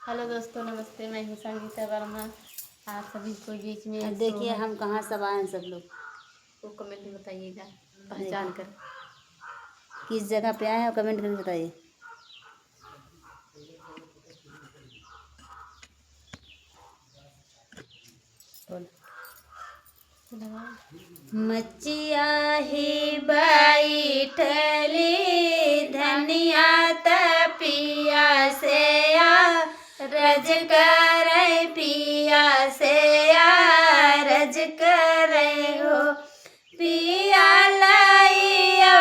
Hello दोस्तों, नमस्ते। मैं हूँ संगीता वर्मा। आप सभी को बीच में अब देखिए हम कहाँ सब आए हैं, सब लोग वो कमेंट में बताइएगा पहचान कर। किस जगह पे आए हैं और कमेंट करके बताइए। मचिया ही बैठली धनिया तपिया से रज कर पिया से रज कर हो पिया लइया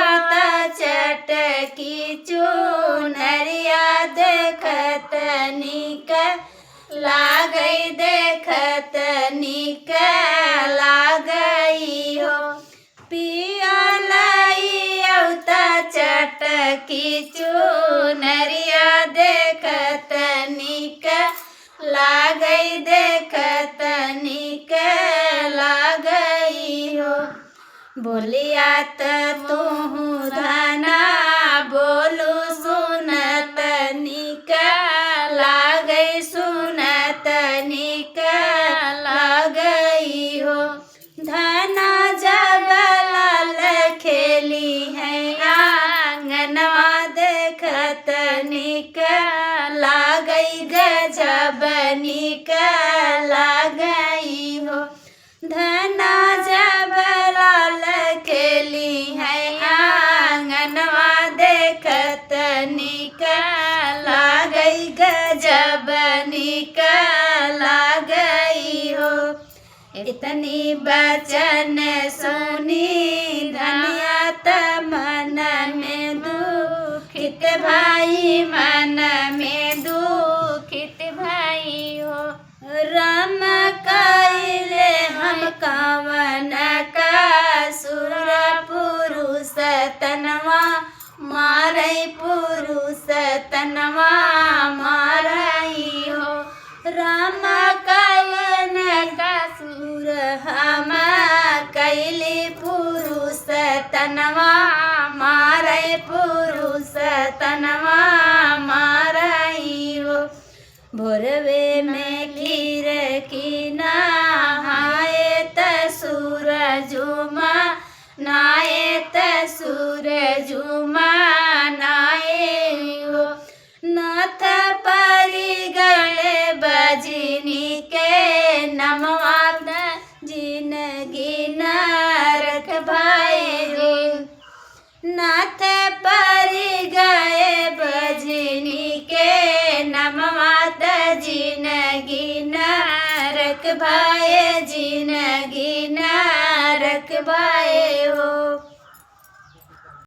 चटकी चुनरिया देखत निक लागई देखत निक लागई हो पिया लइया चटकी चुनरिया देखत निक लागई देखत निक लागई हो बोलिया तू धना बोलू सुनत निक लागई सुनत निक लागई हो धना जब लाल खेली है आंगनवा देखत निक लागई गजब निक लागई हो धना जब लाल खेली है आंगनवा देखत निक लागई गजब निक लागई हो इतनी बचन सुनी धनिया मन में दुखित भाई मन में दुखित भाई हो राम कैले हम कावन का सुर पुरुष तनवा मारई पुरुष तनवा मारई हो राम कैलन का सुर हम कैली पुरुष तनवा मारई पुरुष तनवा मारई हो भोरवे में खीर की नहाए त सूरजुमा नाए त सूरजुमा नाए हो नाथ परी गले बजनी के नमवा जिनगी नरक भाई नाथ परी गए बजनी के नमवात जिनगी नरक भाई जिनगी नरक भाई हो।